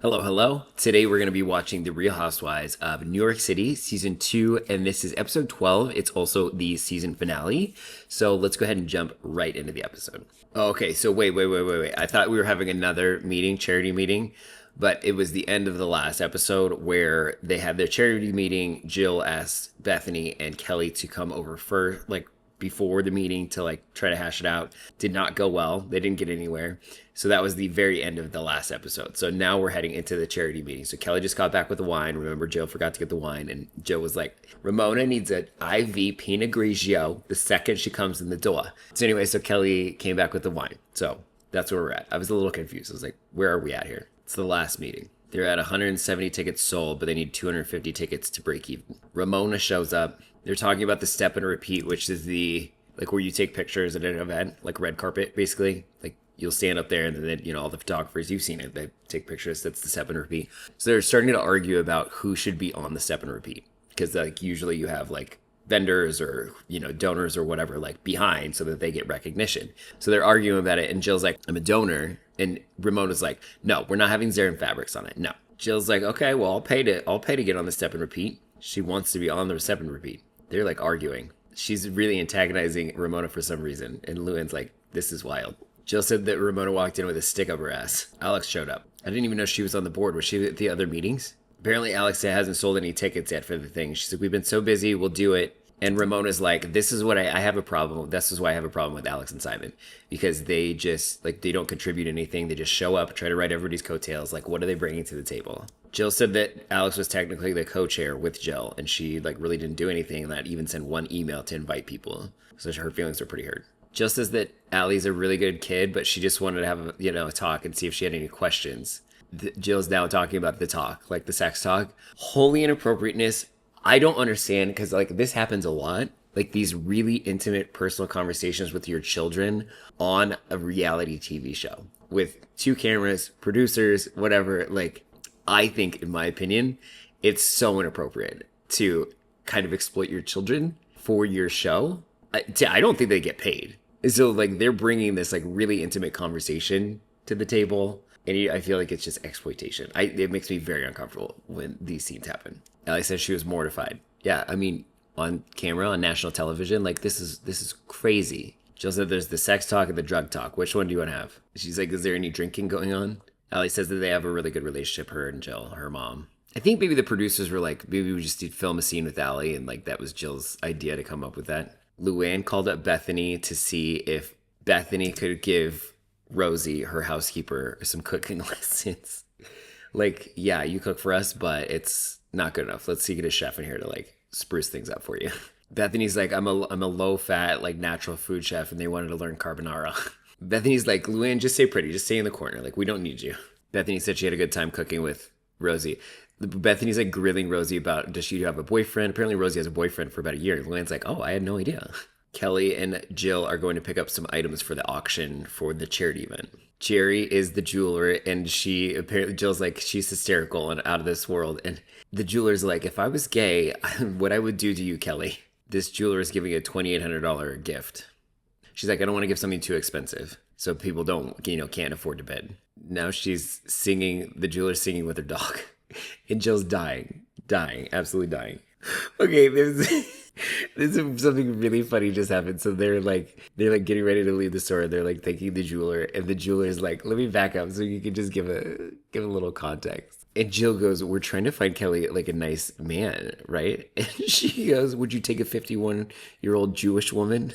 Hello, hello. Today we're going to be watching The Real Housewives of New York City, season 2, and this is episode 12. It's also the season finale. So let's go ahead and jump right into the episode. Okay, so wait. I thought we were having another meeting, charity meeting, but it was the end of the last episode where they had their charity meeting. Jill asked Bethany and Kelly to come over for before the meeting to try to hash it out. Did not go well. They didn't get anywhere. So that was the very end of the last episode. So now we're heading into the charity meeting. So Kelly just got back with the wine. Remember, Jill forgot to get the wine. And Jill was like, Ramona needs an IV Pinot Grigio the second she comes in the door. So anyway, so Kelly came back with the wine. So that's where we're at. I was a little confused. I was like, where are we at here? It's the last meeting. They're at 170 tickets sold, but they need 250 tickets to break even. Ramona shows up. They're talking about the step and repeat, which is the where you take pictures at an event, like red carpet, basically. Like you'll stand up there and then, all the photographers, you've seen it, they take pictures. That's the step and repeat. So they're starting to argue about who should be on the step and repeat. Because usually you have vendors or, donors or whatever, behind so that they get recognition. So they're arguing about it. And Jill's like, I'm a donor. And Ramona's like, no, we're not having Zarin fabrics on it. No. Jill's like, okay, well, I'll pay to get on the step and repeat. She wants to be on the step and repeat. They're arguing. She's really antagonizing Ramona for some reason. And Luann's like, this is wild. Jill said that Ramona walked in with a stick up her ass. Alex showed up. I didn't even know she was on the board. Was she at the other meetings? Apparently Alex hasn't sold any tickets yet for the thing. She's like, we've been so busy, we'll do it. And Ramona's like, this is what I have a problem with. This is why I have a problem with Alex and Simon. Because they just, they don't contribute anything. They just show up, try to ride everybody's coattails. What are they bringing to the table? Jill said that Alex was technically the co-chair with Jill. And she, really didn't do anything. And not even send one email to invite people. So her feelings were pretty hurt. Jill says that Allie's a really good kid, but she just wanted to have a talk and see if she had any questions. Jill's now talking about the talk, the sex talk. Holy inappropriateness. I don't understand because this happens a lot. These really intimate personal conversations with your children on a reality TV show with two cameras, producers, whatever. I think, in my opinion, it's so inappropriate to kind of exploit your children for your show. I don't think they get paid. So they're bringing this really intimate conversation to the table. And I feel like it's just exploitation. It makes me very uncomfortable when these scenes happen. Ellie said she was mortified. Yeah, I mean, on camera, on national television, this is crazy. Jill said there's the sex talk and the drug talk. Which one do you want to have? She's like, is there any drinking going on? Ellie says that they have a really good relationship, her and Jill, her mom. I think maybe the producers were like, maybe we just need to film a scene with Ellie, and that was Jill's idea to come up with that. Luann called up Bethany to see if Bethany could give Rosie, her housekeeper, some cooking lessons. Yeah, you cook for us, but it's not good enough. Let's see, get a chef in here to spruce things up for you. Bethany's like, I'm a low fat, natural food chef, and they wanted to learn carbonara. Bethany's like, Luann, just stay pretty, just stay in the corner. We don't need you. Bethany said she had a good time cooking with Rosie. Bethany's grilling Rosie about, does she have a boyfriend? Apparently Rosie has a boyfriend for about a year. Luann's like, oh, I had no idea. Kelly and Jill are going to pick up some items for the auction for the charity event. Jerry is the jeweler, and Jill's like, she's hysterical and out of this world. And the jeweler's like, if I was gay, what I would do to you, Kelly. This jeweler is giving a $2,800 gift. She's like, I don't want to give something too expensive, so people can't afford to bid. Now she's singing, the jeweler's singing with her dog. And Jill's dying, absolutely dying. Okay, this is something really funny just happened. So they're getting ready to leave the store. They're thanking the jeweler, and the jeweler's like, let me back up so you can just give a little context. And Jill goes, we're trying to find Kelly a nice man, right? And she goes, would you take a 51-year-old Jewish woman?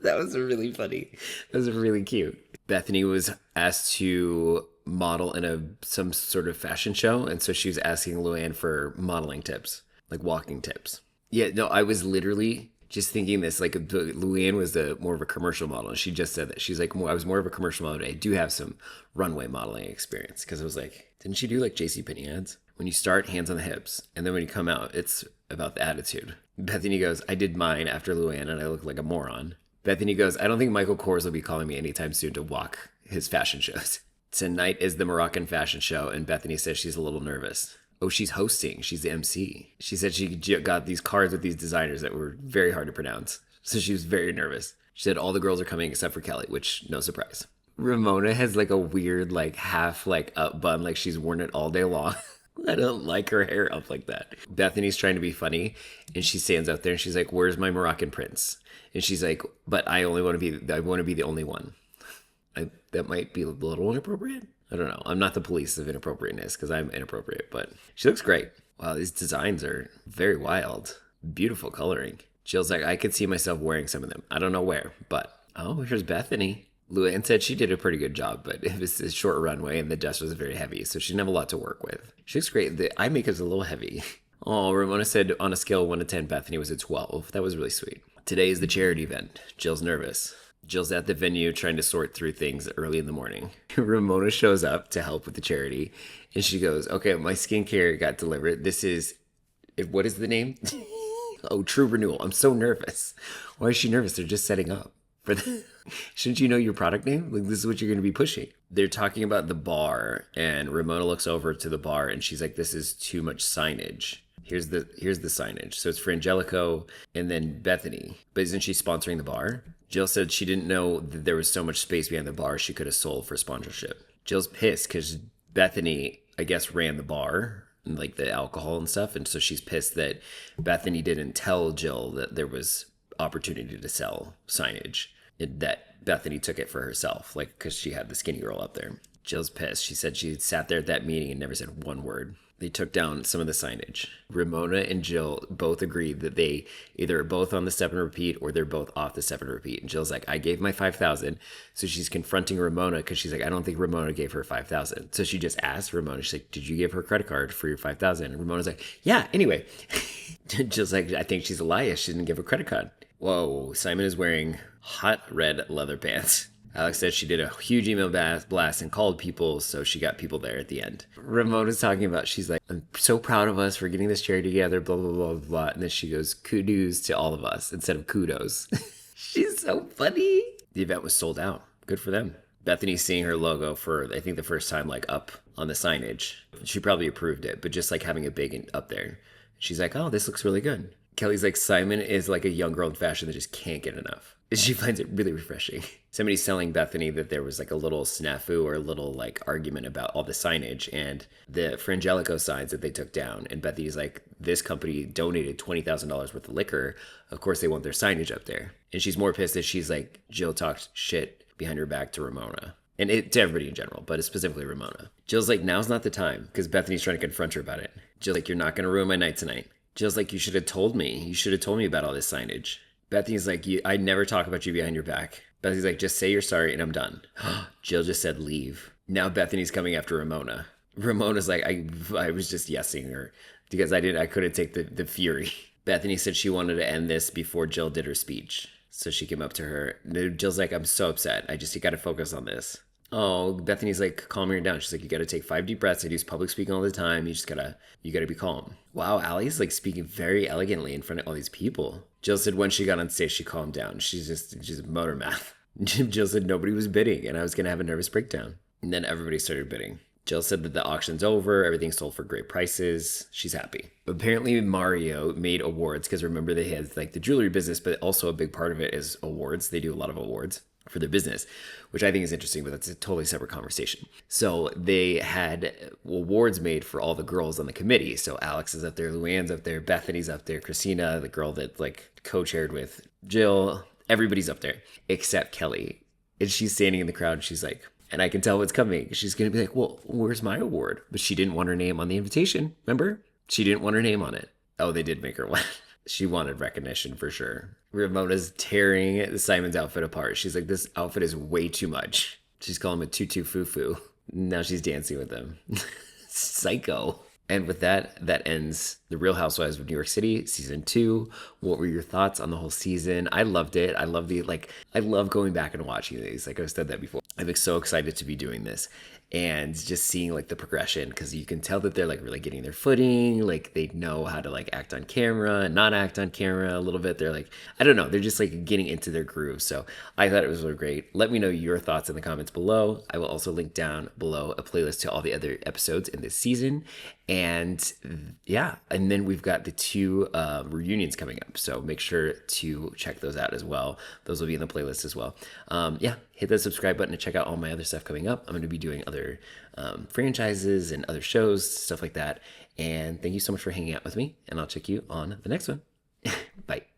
That was really funny. That was really cute. Bethany was asked to model in some sort of fashion show, and so she was asking Luann for modeling tips, walking tips. Yeah, no, I was literally just thinking this, Luann was more of a commercial model, and she just said that. She's like, I was more of a commercial model, but I do have some runway modeling experience, because it was didn't she do JCPenney ads? When you start, hands on the hips, and then when you come out, it's about the attitude. Bethany goes, I did mine after Luann, and I look like a moron. Bethany goes, I don't think Michael Kors will be calling me anytime soon to walk his fashion shows. Tonight is the Moroccan fashion show, and Bethany says she's a little nervous. Oh, she's hosting. She's the MC. She said she got these cards with these designers that were very hard to pronounce. So she was very nervous. She said all the girls are coming except for Kelly, which, no surprise. Ramona has like a weird, like half like up bun, like she's worn it all day long. I don't like her hair up like that. Bethany's trying to be funny and she stands out there and she's like, "Where's my Moroccan prince?" And she's like, "But I want to be the only one." That might be a little inappropriate. I don't know. I'm not the police of inappropriateness because I'm inappropriate, but she looks great. Wow, these designs are very wild. Beautiful coloring. Jill's like, I could see myself wearing some of them. I don't know where, but oh, here's Bethany. Luann said she did a pretty good job, but it was a short runway and the dust was very heavy, so she didn't have a lot to work with. She looks great. The eye makeup's a little heavy. Oh, Ramona said on a scale of 1 to 10, Bethany was a 12. That was really sweet. Today is the charity event. Jill's nervous. Jill's at the venue trying to sort through things early in the morning. Ramona shows up to help with the charity, and she goes, "Okay, my skincare got delivered. This is, what is the name?" Oh, True Renewal. I'm so nervous. Why is she nervous? They're just setting up for the. Shouldn't you know your product name? Like, this is what you're going to be pushing. They're talking about the bar, and Ramona looks over to the bar, and she's like, "This is too much signage." Here's the signage. So it's for Angelico and then Bethany. But isn't she sponsoring the bar? Jill said she didn't know that there was so much space behind the bar she could have sold for sponsorship. Jill's pissed because Bethany, I guess, ran the bar and like the alcohol and stuff. And so she's pissed that Bethany didn't tell Jill that there was opportunity to sell signage, and that Bethany took it for herself, like because she had the skinny girl up there. Jill's pissed. She said she sat there at that meeting and never said one word. They took down some of the signage. Ramona and Jill both agreed that they either are both on the step and repeat or they're both off the step and repeat. And Jill's like, "I gave my 5,000. So she's confronting Ramona because she's like, "I don't think Ramona gave her 5,000. So she just asked Ramona, she's like, "Did you give her a credit card for your 5,000? And Ramona's like, "Yeah, anyway." Jill's like, "I think she's a liar. She didn't give her a credit card." Whoa, Simon is wearing hot red leather pants. Alex said she did a huge email blast and called people, so she got people there at the end. Ramona's talking about, she's like, "I'm so proud of us for getting this charity together, blah, blah, blah, blah." And then she goes, "Kudos to all of us," instead of kudos. She's so funny. The event was sold out. Good for them. Bethany's seeing her logo for, I think, the first time, like, up on the signage. She probably approved it, but just, like, having it big up there. She's like, "Oh, this looks really good." Kelly's like, Simon is like a young girl in fashion that just can't get enough. She finds it really refreshing. Somebody's telling Bethany that there was like a little snafu or a little like argument about all the signage and the Frangelico signs that they took down. And Bethany's like, "This company donated $20,000 worth of liquor. Of course they want their signage up there." And she's more pissed that she's like, Jill talked shit behind her back to Ramona. And to everybody in general, but specifically Ramona. Jill's like, "Now's not the time," because Bethany's trying to confront her about it. Jill's like, "You're not going to ruin my night tonight." Jill's like, "You should have told me. You should have told me about all this signage." Bethany's like, "I never talk about you behind your back." Bethany's like, "Just say you're sorry and I'm done." Jill just said leave. Now Bethany's coming after Ramona. Ramona's like, I was just yesing her because I couldn't take the fury. Bethany said she wanted to end this before Jill did her speech. So she came up to her. Jill's like, "I'm so upset. You got to focus on this." Oh, Bethany's like calming her down. She's like, "You got to take 5 deep breaths. I do public speaking all the time. You gotta be calm." Wow, Allie's like speaking very elegantly in front of all these people. Jill said when she got on stage, she calmed down. She's a motor mouth. Jill said nobody was bidding and I was gonna have a nervous breakdown. And then everybody started bidding. Jill said that the auction's over. Everything sold for great prices. She's happy. Apparently Mario made awards because remember they had like the jewelry business, but also a big part of it is awards. They do a lot of awards for their business, which I think is interesting, but that's a totally separate conversation. So they had awards made for all the girls on the committee. So Alex is up there, Luann's up there, Bethany's up there, Christina, the girl that like co-chaired with Jill, everybody's up there except Kelly. And she's standing in the crowd and she's like, and I can tell what's coming. She's going to be like, "Well, where's my award?" But she didn't want her name on the invitation. Remember? She didn't want her name on it. Oh, they did make her one. She wanted recognition for sure. Ramona's tearing Simon's outfit apart. She's like, "This outfit is way too much." She's calling him a tutu foo-foo. Now she's dancing with him. Psycho. And with that ends The Real Housewives of New York City, season 2. What were your thoughts on the whole season? I loved it. I love going back and watching these. Like I've said that before. I'm so excited to be doing this and just seeing like the progression because you can tell that they're like really getting their footing. Like they know how to like act on camera and not act on camera a little bit. They're like, I don't know, they're just like getting into their groove. So I thought it was really great. Let me know your thoughts in the comments below. I will also link down below a playlist to all the other episodes in this season. And yeah, and then we've got the 2 reunions coming up. So make sure to check those out as well. Those will be in the playlist as well. Yeah, hit that subscribe button to check out all my other stuff coming up. I'm going to be doing other franchises and other shows, stuff like that. And thank you so much for hanging out with me. And I'll check you on the next one. Bye.